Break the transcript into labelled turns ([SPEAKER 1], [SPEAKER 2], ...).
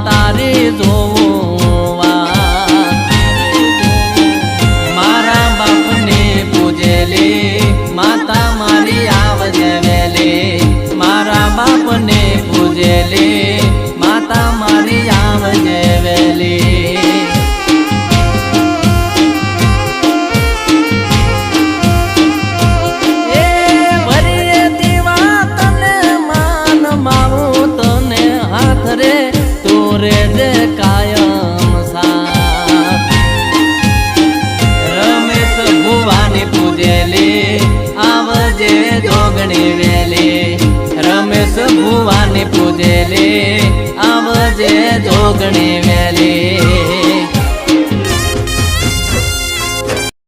[SPEAKER 1] તારે જોવા મારા બાપને પૂજેલી માતા મારી આવજે વેલી મારા બાપને પૂજેલી માતા મારી આવજે વેલી રમેશ ભુવાની પૂજેલી આવજે જોગણી વેલી